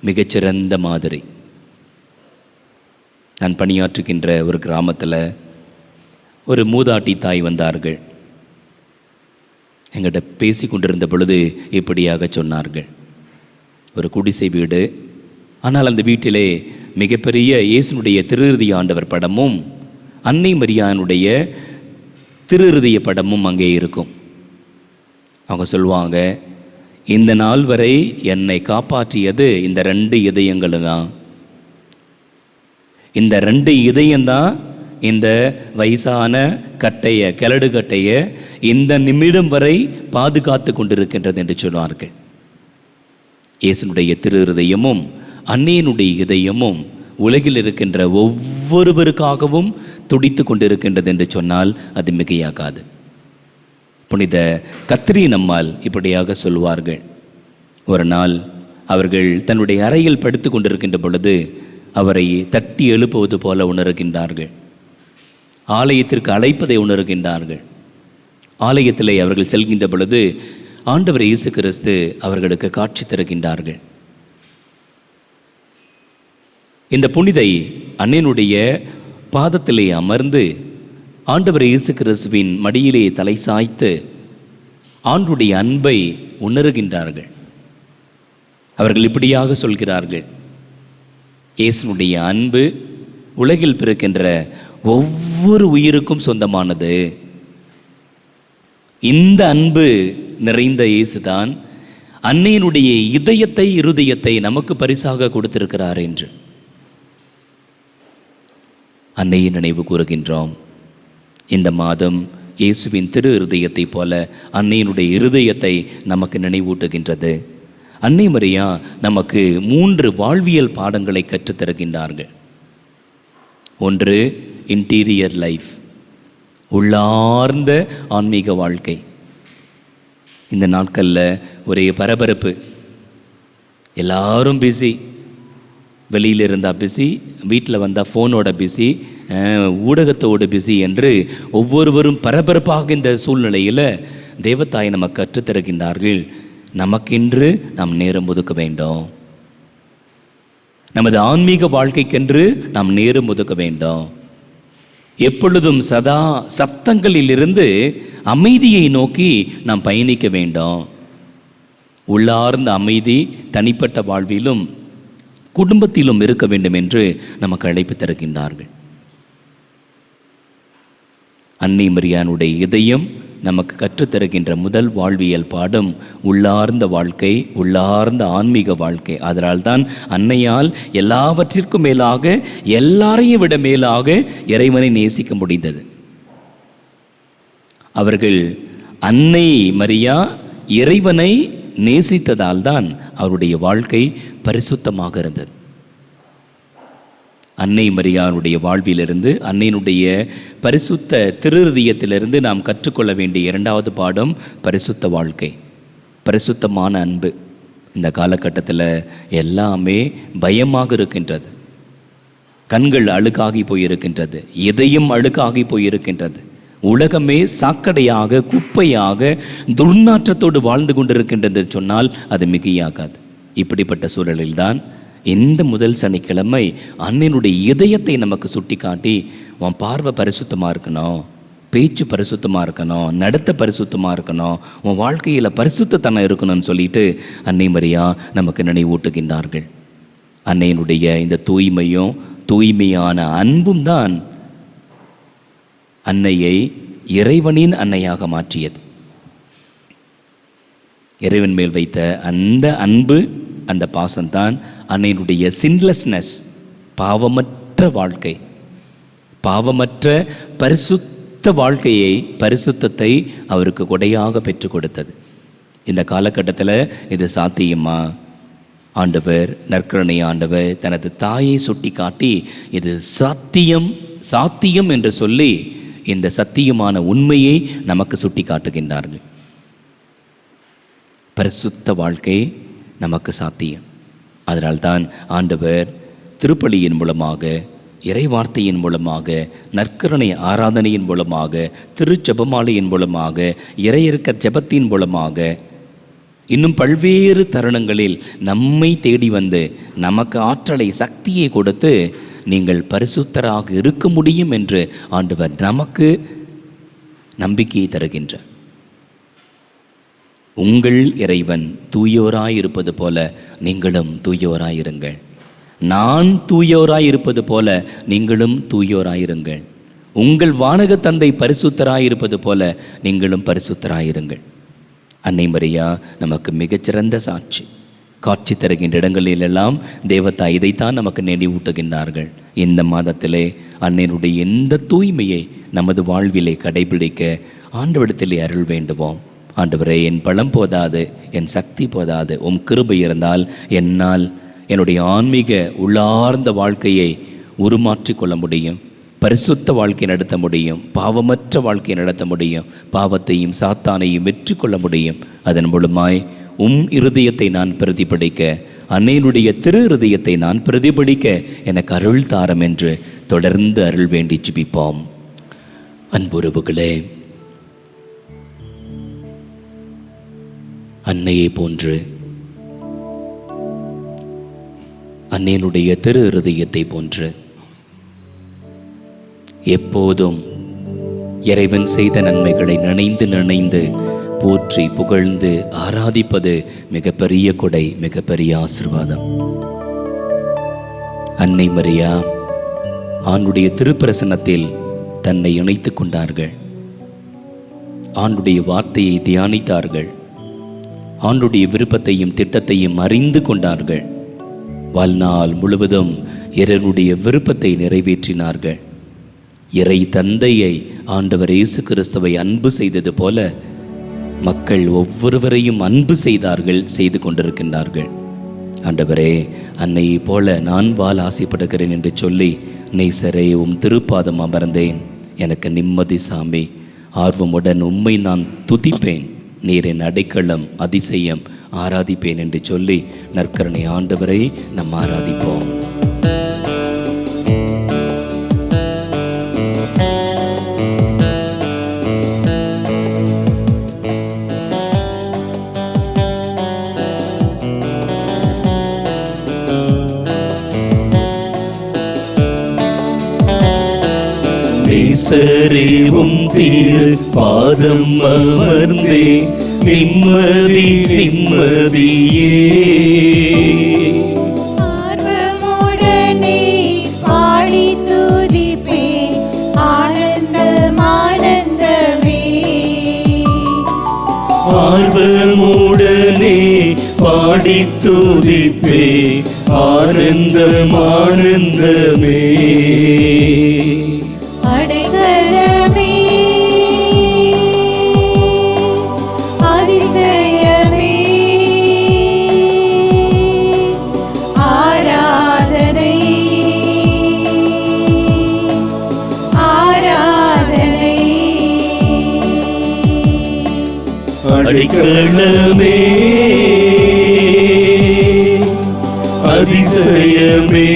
மிகச்சிறந்த மாதிரி. நான் பணியாற்றுகின்ற ஒரு கிராமத்தில் ஒரு மூதாட்டி தாய் வந்தார்கள். எங்கிட்ட பேசி கொண்டிருந்த பொழுது இப்படியாக சொன்னார்கள். ஒரு குடிசை வீடு, ஆனால் அந்த வீட்டிலே மிகப்பெரிய இயேசுனுடைய திருஇறுதி ஆண்டவர் படமும் அன்னை மரியானுடைய திருஇறுதிய படமும் அங்கே இருக்கும். அவங்க சொல்லுவாங்க, இந்த நாள் வரை என்னை காப்பாற்றியது இந்த 2 இதயங்கள் தான். இந்த 2 இதயம்தான் இந்த வயசான கட்டைய, கிழடு கட்டைய இந்த நிமிடம் வரை பாதுகாத்து கொண்டிருக்கின்றது என்று சொல்வார்கள். இயேசுனுடைய திரு இருதயமும் அன்னையினுடைய இதயமும் உலகில் இருக்கின்ற ஒவ்வொருவருக்காகவும் துடித்து கொண்டிருக்கின்றது என்று சொன்னால் அது மிகையாகாது. புனித கத்ரீன் அம்மாள் இப்படியாக சொல்வார்கள். ஒரு நாள் அவர்கள் தன்னுடைய அறையில் படுத்து கொண்டிருக்கின்ற பொழுது அவரை தட்டி எழுப்புவது போல உணர்கின்றார்கள். ஆலயத்திற்கு அழைப்பதை உணர்கின்றார்கள். ஆலயத்திலே அவர்கள் செல்கின்ற பொழுது ஆண்டவர் இயேசு கிறிஸ்து அவர்களுக்கு காட்சி தருகின்றார்கள். இந்த புனிதை அன்னையினுடைய பாதத்திலே அமர்ந்து ஆண்டவர் இயேசு கிறிஸ்துவின் மடியிலே தலை சாய்த்து ஆண்டுடைய அன்பை உணர்கின்றார்கள். அவர்கள் இப்படியாக சொல்கிறார்கள், இயேசுனுடைய அன்பு உலகில் பிறக்கின்ற ஒவ்வொரு உயிருக்கும் சொந்தமானது. இந்த அன்பு நிறைந்த இயேசுதான் அன்னையினுடைய இதயத்தை, இருதயத்தை நமக்கு பரிசாக கொடுத்திருக்கிறார் என்று. அன்னையை நினைவு கூறுகின்றோம். இந்த மாதம் இயேசுவின் திரு இருதயத்தை போல அன்னையினுடைய இருதயத்தை நமக்கு நினைவூட்டுகின்றது. அன்னை மரியா நமக்கு 3 வாழ்வியல் பாடங்களை கற்றுத்தருகின்றார்கள். ஒன்று, இன்டீரியர் லைஃப், உள்ளார்ந்த ஆன்மீக வாழ்க்கை. இந்த நாட்களில் ஒரே பரபரப்பு, எல்லாரும் பிஸி, வெளியில் இருந்தால் பிஸி, வீட்டில் வந்தால் ஃபோனோட பிஸி, ஊடகத்தோடு பிஸி என்று ஒவ்வொருவரும் பரபரப்பாக இந்த சூழ்நிலையில் தேவத்தாய் நமக்கு கற்றுத்தருகின்றார்கள். நமக்கென்று நாம் நேரம் ஒதுக்க வேண்டும். நமது ஆன்மீக வாழ்க்கைக்கென்று நாம் நேரம் ஒதுக்க வேண்டும். எப்பொழுதும் சதா சப்தங்களிலிருந்து அமைதியை நோக்கி நாம் பயணிக்க வேண்டும். உள்ளார்ந்த அமைதி தனிப்பட்ட வாழ்விலும் குடும்பத்திலும் இருக்க வேண்டும் என்று நமக்கு அழைப்பு தருகின்றார்கள். அன்னை மரியானுடைய இதயம் நமக்கு கற்றுத்தருகின்ற முதல் வாழ்வியல் பாடம் உள்ளார்ந்த வாழ்க்கை, உள்ளார்ந்த ஆன்மீக வாழ்க்கை. அதனால்தான் அன்னையால் எல்லாவற்றிற்கும் மேலாக, எல்லாரையும் விட மேலாக இறைவனை நேசிக்க முடிந்தது. அவர்கள் அன்னை மரியா இறைவனை நேசித்ததால் தான் அவருடைய வாழ்க்கை பரிசுத்தமாக இருந்தது. அன்னை மரியானுடைய வாழ்விலிருந்து, அன்னையினுடைய பரிசுத்த திருஹிருதயத்திலிருந்து நாம் கற்றுக்கொள்ள வேண்டிய 2வது பாடம் பரிசுத்த வாழ்க்கை, பரிசுத்தமான அன்பு. இந்த காலகட்டத்தில் எல்லாமே பயமாக இருக்கின்றது. கண்கள் அழுக்காகி போயிருக்கின்றது, இதயம் அழுக்காகி போயிருக்கின்றது. உலகமே சாக்கடையாக, குப்பையாக, துர்நாற்றத்தோடு வாழ்ந்து கொண்டிருக்கின்றது சொன்னால் அது மிகையாகாது. இப்படிப்பட்ட சூழலில்தான் இந்த முதல் சனிக்கிழமை அன்னையினுடைய இதயத்தை நமக்கு சுட்டி காட்டி, உன் பார்வை பரிசுத்தமாக இருக்கணும், பேச்சு பரிசுத்தமாக இருக்கணும், நடத்த பரிசுத்தமாக இருக்கணும், உன் வாழ்க்கையில் பரிசுத்தத்தனம் இருக்கணும்னு சொல்லிட்டு அன்னை மரியா நமக்கு நினைவூட்டுகின்றார்கள். அன்னையினுடைய இந்த தூய்மையும் தூய்மையான அன்பும் தான் அன்னையை இறைவனின் அன்னையாக மாற்றியது. இறைவன் மேல் வைத்த அந்த அன்பு, அந்த பாசம்தான் அன்னையினுடைய சின்லெஸ்னஸ், பாவமற்ற வாழ்க்கை, பாவமற்ற பரிசுத்த வாழ்க்கையை, பரிசுத்தத்தை அவருக்கு கொடையாக பெற்றுக் கொடுத்தது. இந்த காலகட்டத்தில் இது சாத்தியமா? ஆண்டவர், நற்கருணை ஆண்டவர் தனது தாயை சுட்டி காட்டி இது சாத்தியம், சாத்தியம் என்று சொல்லி இந்த சத்தியமான உண்மையை நமக்கு சுட்டி காட்டுகின்றார்கள். பரிசுத்த வாழ்க்கை நமக்கு சாத்தியம். அதனால்தான் ஆண்டவர் திருப்பலியின் மூலமாக, இறைவார்த்தையின் மூலமாக, நற்கருணை ஆராதனையின் மூலமாக, திருச்செபமாலையின் மூலமாக, இறையிறக்க ஜெபத்தின் மூலமாக, இன்னும் பல்வேறு தருணங்களில் நம்மை தேடி வந்து நமக்கு ஆற்றலை, சக்தியை கொடுத்து நீங்கள் பரிசுத்தராக இருக்க முடியும் என்று ஆண்டவர் நமக்கு நம்பிக்கையை தருகின்றார். உங்கள் இறைவன் தூயோராயிருப்பது போல நீங்களும் தூயோராயிருங்கள். நான் தூயோராயிருப்பது போல நீங்களும் தூயோராயிருங்கள். உங்கள் வானக தந்தை பரிசுத்தராயிருப்பது போல நீங்களும் பரிசுத்தராயிருங்கள். அன்னை மரியா நமக்கு மிகச்சிறந்த சாட்சி. காட்சி தருகின்ற இடங்களிலெல்லாம் தேவதாய் இதைத்தான் நமக்கு நினைவூட்டுகின்றார்கள். இந்த மாதத்திலே அன்னையினுடைய எந்த தூய்மையை நமது வாழ்விலே கடைபிடிக்க ஆண்டவரிடத்திலே அருள் வேண்டுவோம். ஆண்டவரே, என் பலம் போதாது, என் சக்தி போதாது, உம் கிருபை இருந்தால் என்னால் என்னுடைய ஆன்மீக உள்ளார்ந்த வாழ்க்கையை உருமாற்றிக் கொள்ள முடியும், பரிசுத்த வாழ்க்கை நடத்த முடியும், பாவமற்ற வாழ்க்கை நடத்த முடியும், பாவத்தையும் சாத்தானையும் வெற்றி கொள்ள முடியும். அதன் மூலமாய் உம் இருதயத்தை நான் பிரதிபலிக்க, அன்னையினுடைய திரு இருதயத்தை நான் பிரதிபலிக்க எனக்கு அருள் தாரம் என்று தொடர்ந்து அருள் வேண்டி ஜெபிப்போம். அன்புறவுகளே, அன்னையை போன்று, அன்னையினுடைய திரு இருதயத்தை போன்று எப்போதும் இறைவன் செய்த நன்மைகளை நினைந்து நினைந்து போற்றி புகழ்ந்து ஆராதிப்பது மிகப்பெரிய கொடை, மிகப்பெரிய ஆசீர்வாதம். அன்னை மரியா ஆண்டுடைய திருப்பிரசன்னத்தில் தன்னை இணைத்துக் கொண்டார்கள். ஆண்டுடைய வார்த்தையை தியானித்தார்கள். ஆண்டுடைய விருப்பத்தையும் திட்டத்தையும் அறிந்து கொண்டார்கள். வாழ்நாள் முழுவதும் இறைவனுடைய விருப்பத்தை நிறைவேற்றினார்கள். இறை தந்தையை ஆண்டவர் இயேசு கிறிஸ்துவை அன்பு செய்தது போல மக்கள் ஒவ்வொருவரையும் அன்பு செய்து கொண்டிருக்கின்றார்கள். ஆண்டவரே, அன்னையை போல நான் வாழ ஆசைப்படுகிறேன் என்று சொல்லி நேசரே உம் திருப்பாதம் அமர்ந்தேன். எனக்கு நிம்மதி சாமி. ஆர்வமுடன் உம்மை நான் துதிப்பேன். நீரின் அடைக்கலம், அதிசயம், ஆராதிப்பேன் என்று சொல்லி நற்கருணை ஆண்டவரை நாம் ஆராதிப்போம். நேசரேவும் திரு பாதம் அமர்ந்தே நிம்மதி நிம்மதியே. ஆர்வமுடனே பாடி துதிப்பேன், ஆனந்தம் ஆனந்தமே. ஆர்வமுடனே பாடி துதிப்பே, ஆனந்தம் ஆனந்தமே. அடைக்கலமே, அதிசயமே, ஆராதனை ஆராதனை. அடைக்கலமே, அதிசயமே,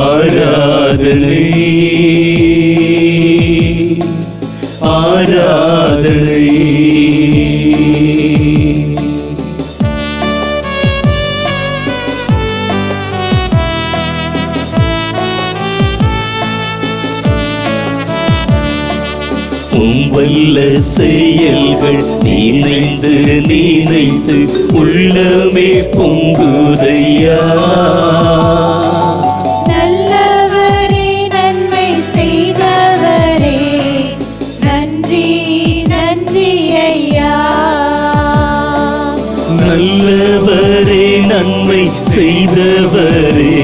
ஆராதனை ஆராதனை. வல்ல செயல்கள் நினைந்து நினைத்து உள்ளமே பொங்குதையா. நல்லவரே, நன்மை செய்தவரே, நன்றி நன்றி ஐயா. நல்லவரே, நன்மை செய்தவரே,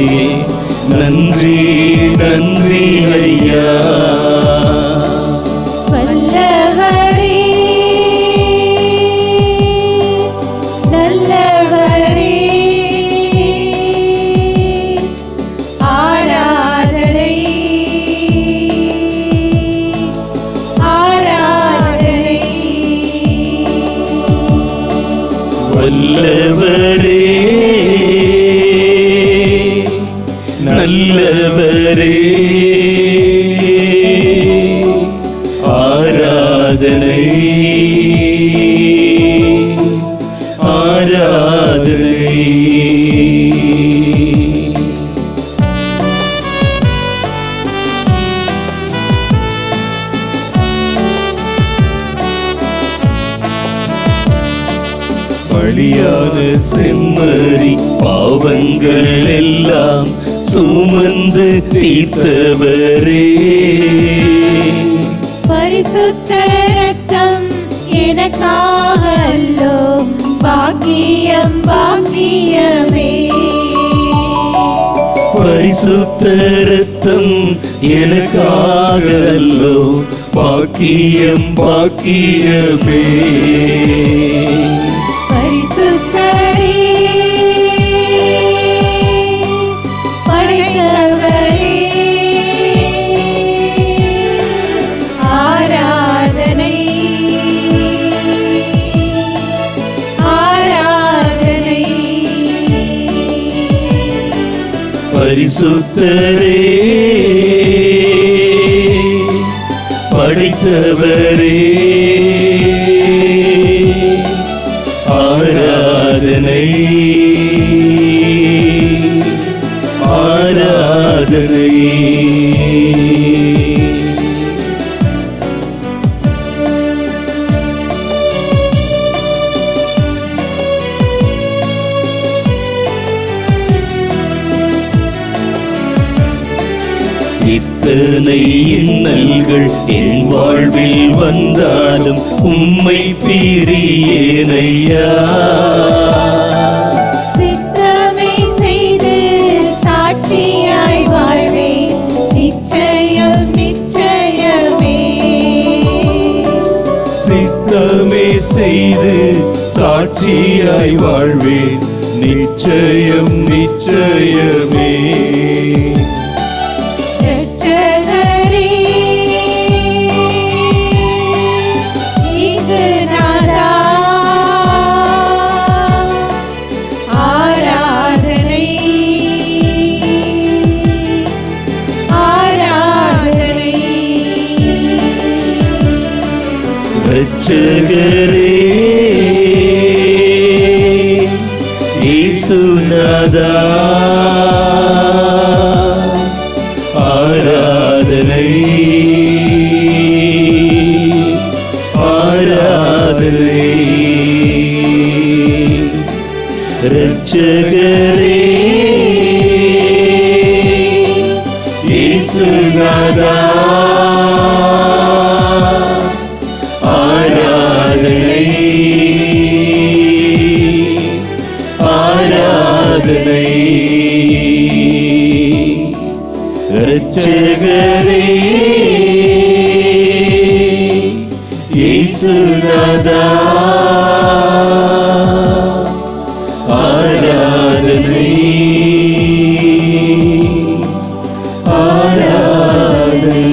நன்றி நன்றி ஐயா. வல்லவரே, நல்லவரே, ஆராதனை ஆராதனை. வல்லவரே, நல்லவரே, ஆராதனை ஆராதனை. பலியான செம்மறி பாவங்கள் எல்லாம் சுமந்து தீர்த்தவரே. பரிசுத்த ரத்தம் எனக்காக அல்லோ, பாக்கியம் பாக்கியமே. பரிசுத்த ரத்தம் எனக்காக அல்லோ, பாக்கியம் பாக்கியமே. பரிசுத்தரே, படைத்தவரே, ஆராதனை ஆராதனை. பரிசுத்தரே, படைத்தவரே, ஆராதனை ஆராதனை. இத்தனை இன்னல்கள் என் வாழ்வில் வந்தாலும் உம்மை பிரியேனையா. சித்தமே செய்து சாட்சியாய் வாழ் நித்தியமாய் வாழ்வேன் நிச்சயம் நிச்சயமே. இரட்சகரே, இயேசுநாதா, ஆராதனை ஆராதனை. இரட்சகரே இயேசுநாதா, ஆராதனை ஆராதனை. இரட்சகரே இயேசுநாதா, ஆராதனை ஆராதனை. இரட்சகரே இயேசுநாதா, ஆராதனை ஆராதனை.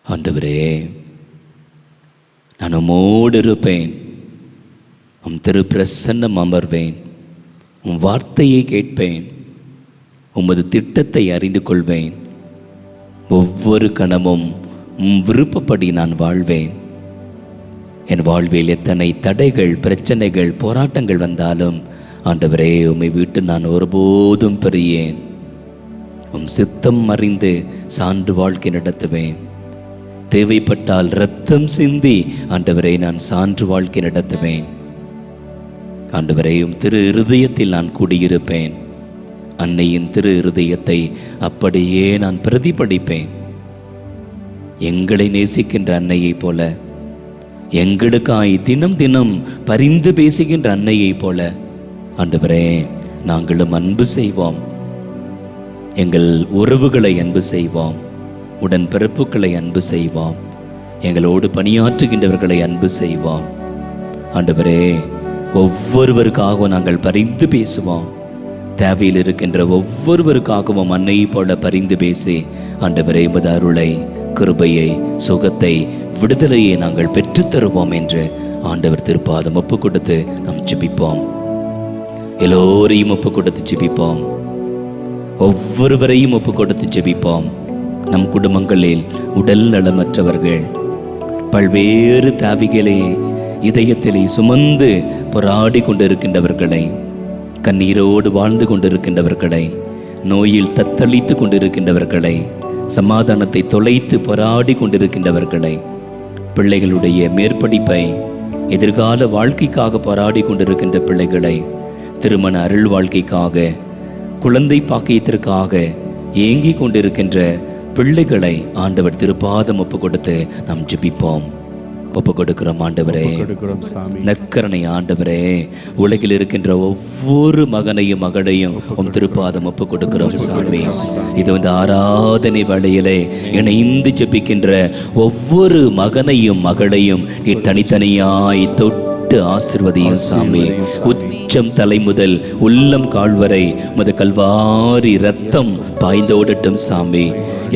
ஆண்டவரே, நான் உம்மோடு இருப்பேன், உம் திரு பிரசன்னம் அமர்வேன், உம் வார்த்தையை கேட்பேன், உமது திட்டத்தை அறிந்து கொள்வேன். ஒவ்வொரு கணமும் உம் விருப்பப்படி நான் வாழ்வேன். என் வாழ்வில் எத்தனை தடைகள், பிரச்சனைகள், போராட்டங்கள் வந்தாலும் ஆண்டவரே, உம்மை விட்டு நான் ஒருபோதும் பிரியேன். உம் சித்தம் அறிந்து சான்று வாழ்க்கை நடத்துவேன். தேவைப்பட்டால் இரத்தம் சிந்தி ஆண்டவரை நான் சான்று வாழ்க்கை நடத்துவேன். ஆண்டவரே, உம் திரு இருதயத்தில் நான் குடியிருப்பேன். அன்னையின் திரு இருதயத்தை அப்படியே நான் பிரதிபலிப்பேன். எங்களை நேசிக்கின்ற அன்னையைப் போல, எங்களுக்காய் தினம் தினம் பரிந்து பேசுகின்ற அன்னையைப் போல ஆண்டவரே, நாங்களும் அன்பு செய்வோம். எங்கள் உறவுகளை அன்பு செய்வோம், உடன் பிறப்புகளை அன்பு செய்வோம், எங்களோடு பணியாற்றுகின்றவர்களை அன்பு செய்வோம். ஆண்டவரே, ஒவ்வொருவருக்காகவும் நாங்கள் பரிந்து பேசுவோம். தேவையில் இருக்கின்ற ஒவ்வொருவருக்காகவும் அன்னையை போல பரிந்து பேசி ஆண்டவரே, உமது அருளை, கிருபையை, சுகத்தை, விடுதலையை நாங்கள் பெற்றுத்தருவோம் என்று ஆண்டவர் திருப்பாதம் ஒப்பு கொடுத்து நாம் ஜெபிப்போம். எல்லோரையும் ஒப்பு கொடுத்து ஜெபிப்போம். ஒவ்வொருவரையும் ஒப்பு கொடுத்து ஜெபிப்போம். நம் குடும்பங்களில் உடல் நலமற்றவர்கள், பல்வேறு தேவைகளை இதயத்திலே சுமந்து போராடி கொண்டிருக்கின்றவர்களை, கண்ணீரோடு வாழ்ந்து கொண்டிருக்கின்றவர்களை, நோயில் தத்தளித்து கொண்டிருக்கின்றவர்களை, சமாதானத்தை தொலைத்து போராடி கொண்டிருக்கின்றவர்களை, பிள்ளைகளுடைய மேற்படிப்பை, எதிர்கால வாழ்க்கைக்காக போராடி கொண்டிருக்கின்ற பிள்ளைகளை, திருமண அருள் வாழ்க்கைக்காக, குழந்தை பாக்கியத்திற்காக ஏங்கி கொண்டிருக்கின்ற பிள்ளைகளை ஆண்டவர் திருப்பாதம் ஒப்பு கொடுத்து நாம் ஜெபிப்போம். ஒப்பு கொடுக்கிறோம். ஆண்டவரே, நற்கருணை ஆண்டவரே, உலகில் இருக்கின்ற ஒவ்வொரு மகனையும் மகளையும் உம் திருப்பாதம் ஒப்பு கொடுக்கிறோம் சாமி. இது இந்த ஆராதனை வேளையிலே இணைந்து ஜெபிக்கின்ற ஒவ்வொரு மகனையும் மகளையும் நீ தனித்தனியாய் தொட்டு ஆசீர்வதியும் சாமி. உச்சம் தலை முதல் உள்ளம் கால்வரை உமது கல்வாரி இரத்தம் பாய்ந்தோடட்டும் சாமி.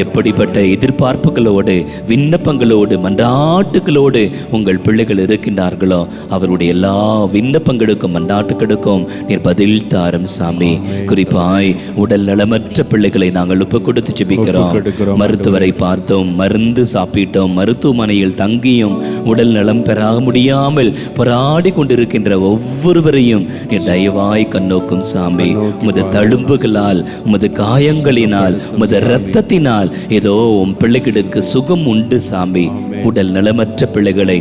எப்படிப்பட்ட எதிர்பார்ப்புகளோடு, விண்ணப்பங்களோடு, மன்றாட்டுகளோடு உங்கள் பிள்ளைகள் இருக்கின்றார்களோ அவருடைய எல்லா விண்ணப்பங்களுக்கும் மன்றாட்டுகளுக்கும் நீர் பதில் தாரும் சாமி. குறிப்பாய் உடல் நலமற்ற பிள்ளைகளை நாங்கள் ஒப்பு கொடுத்து ஜெபிக்கிறோம். மருத்துவரை பார்த்தோம், மருந்து சாப்பிட்டோம், மருத்துவமனையில் தங்கியும் உடல் நலம் பெற முடியாமல் போராடி கொண்டிருக்கின்ற ஒவ்வொருவரையும் நீர் தயவாய் கண்ணோக்கும் சாமி. உமது தழும்புகளால், உமது காயங்களினால், உமது இரத்தத்தினால் ஏதோ உன் பிள்ளைகளுக்கு சுகம் உண்டு சாமி. உடல் நலமற்ற பிள்ளைகளை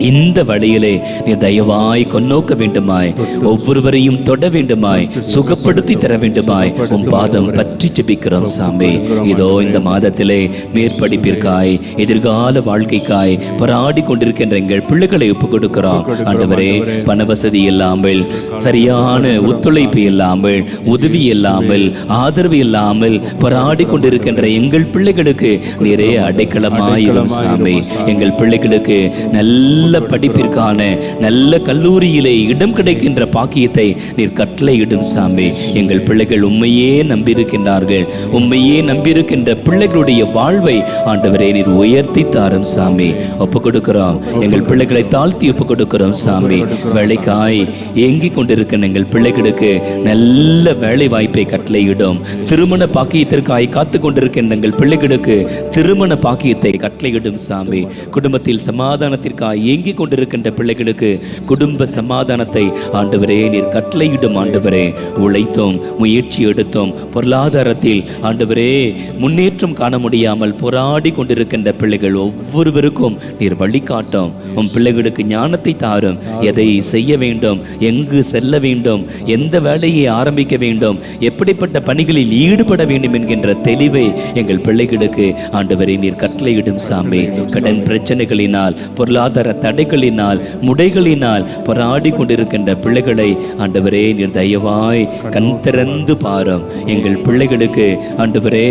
இந்த வழியிலே நீ தயவாய் கொன்னோக்க வேண்டுமாய், ஒவ்வொருவரையும் தொட வேண்டுமாய், சுகப்படுத்தி தர வேண்டுமாய் உன் பாதம் பற்றி ஜெபிக்கிறோம் சாமி. இதோ இந்த மாதத்திலே மேற்படிப்பிற்காய், எதிர்கால வாழ்க்கைக்காய் போராடி கொண்டிருக்கின்ற எங்கள் பிள்ளைகளை ஒப்புக் கொடுக்கிறோம். ஆண்டவரே, பண வசதி இல்லாமல், சரியான ஒத்துழைப்பு இல்லாமல், உதவி இல்லாமல், ஆதரவு இல்லாமல் போராடி கொண்டிருக்கின்ற எங்கள் பிள்ளைகளுக்கு நீரே அடைக்கலமாயிரும் சாமி. எங்கள் பிள்ளைகளுக்கு நல்ல படிப்பிற்கான நல்ல கல்லூரியிலே இடம் கிடைக்கின்ற பாக்கியத்தை நீர் கட்டளையிடும் சாமி. எங்கள் பிள்ளைகள் உம்மையே நம்பியிருக்கின்றார்கள். உம்மையே நம்பியிருக்கின்ற பிள்ளைகளுடைய வாழ்வை ஆண்டவரே நீர் உயர்த்தி தாரும் சாமி. ஒப்பு கொடுக்கிறோம் எங்கள் பிள்ளைகளை, தாழ்த்தி ஒப்பு கொடுக்கிறோம் சாமி. வேலைக்காய் ஏங்கி கொண்டிருக்கின்ற எங்கள் பிள்ளைகளுக்கு நல்ல வேலை வாய்ப்பை கட்டளையிடும். திருமண பாக்கியத்திற்காய் காத்து கொண்டிருக்கின்ற எங்கள் பிள்ளைகளுக்கு திருமண பாக்கியத்தை கட்டளையிடும் சாமி. குடும்பத்தில் சமாதானத்திற்காய் ஏங்கி கொண்டிருக்கின்ற பிள்ளைகளுக்கு குடும்ப சமாதானத்தை ஆண்டவரே நீர் கட்டளையிடும். ஆண்டவரே, உழைத்தோம், முயற்சி எடுத்தோம், பொருளாதாரத்தில் ஆண்டவரே முன்னேற்றம் காண முடியாமல் போராடி கொண்டிருக்கின்ற பிள்ளைகள் ஒவ்வொருவருக்கும் நீர் வழிகாட்டும். உன் பிள்ளைகளுக்கு ஞானத்தை தாரும். எதை செய்ய வேண்டும், எங்கு செல்ல வேண்டும், எந்த வேலையை ஆரம்பிக்க வேண்டும், எப்படிப்பட்ட பணிகளில் ஈடுபட வேண்டும் என்கின்ற தெளிவை எங்கள் பிள்ளைகளுக்கு ஆண்டவரே நீர் கட்டளையிடும் சாமி. கடன் பிரச்சனைகளினால், பொருளாதார தடைகளினால், முடைகளினால் போராடி கொண்டிருக்கின்ற பிள்ளைகளை ஆண்டவரே நீர் தயவாய் கண் திறந்து பாரும். எங்கள் பிள்ளைகளுக்கு ஆண்டவரே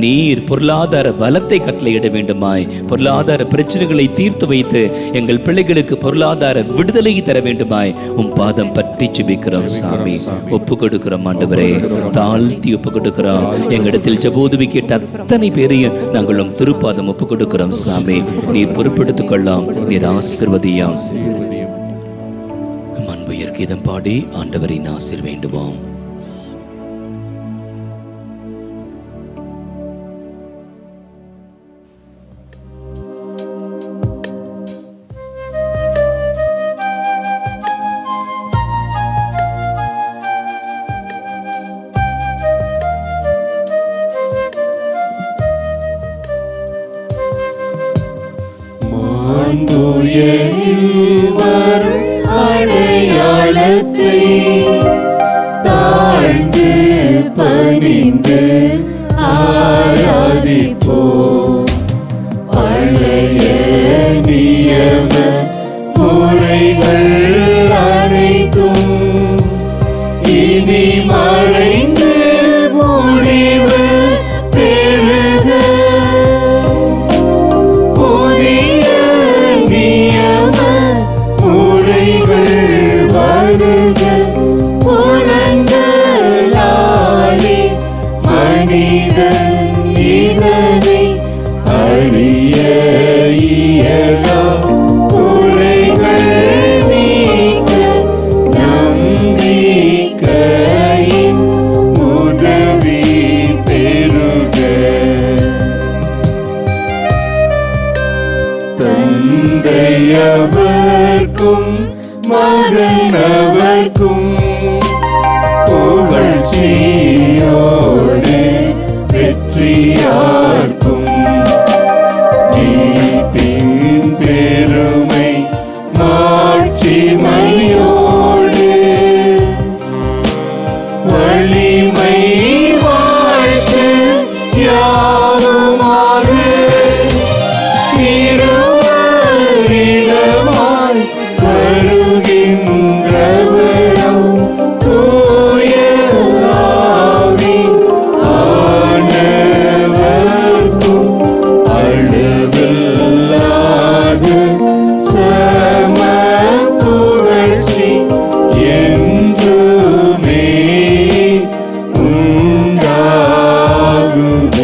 நீர் பொருளாதார பலத்தை கட்டளையிட வேண்டுமாய், பொருளாதார பிரச்சனைகளை தீர்த்து வைத்து எங்கள் பிள்ளைகளுக்கு பொருளாதார விடுதலை தர வேண்டுமாய் உம் பாதம் பற்றி ஜெபிக்கிறோம் சாமி. ஒப்பு கொடுக்கிறோம் ஆண்டவரே, தாழ்த்தி ஒப்பு கொடுக்கிறோம். எங்களிடத்தில் ஜெபோதுவி கேட்ட அத்தனை பேரையும் நாங்கள் உம் திருப்பாதம் ஒப்பு கொடுக்கிறோம் சாமி. நீர் பொறுப்பெடுத்துக் கொள்ளலாம், நீர் ஆசீர்வதியாம். அன்புயர் கீதம் பாடி ஆண்டவரின் ஆசீர் வேண்டுவோம். வரும் அடையாளத்தை தாழ்ந்து பணிந்து ஆராதிப்போம். பழைய நியம முறைகள் அனைத்தும் இனி மறைந்து முடிவு பெறுக. புதிய நியம முறைகள் வருக. புலன்களாலே மனிதன் இதனை அறிய இயலா. குறைகள் நீக்க நம்பிக்கையின் உதவி பெறுக. தந்தையவர்க்கும் மகனவர்க்கும் புகழ்ச்சியோடு வெற்றியார்க்கும் மீட்பின் பெருமை மாட்சிமையோடு வலிமை வாழ்த்து யாருமாக இருவரிடமாய் வருகின்றவரும் தூய ஆவி ஆனவர்க்கும் அளவில்லாத சம புகழ்ச்சி என்றுமே உண்டாகுக.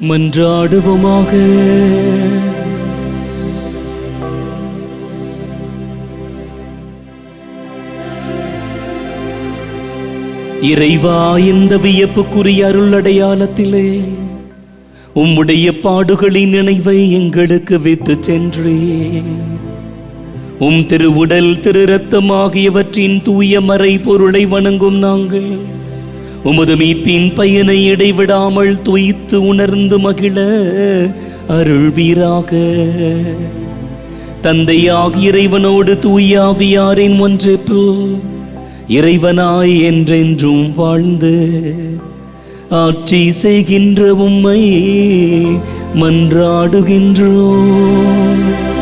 மன்றாடுவோமாக. இறைவா, இந்த வியப்புக்குரிய அருள் அடையாளத்திலே உம்முடைய பாடுகளின் நினைவை எங்களுக்கு விட்டு சென்றே. உம் திருவுடல் திரு இரத்தம் ஆகியவற்றின் தூய மறை பொருளை வணங்கும் நாங்கள் உமது மீட்பின் பயனை இடைவிடாமல் துய்த்து உணர்ந்து மகிழ அருள்வீராக. தந்தையாகிய இறைவனோடு தூய ஆவியாரின் ஒன்றிப்பு இறைவனாய் என்றென்றும் வாழ்ந்து ஆட்சி செய்கின்ற உம்மை மன்றாடுகின்றோம்.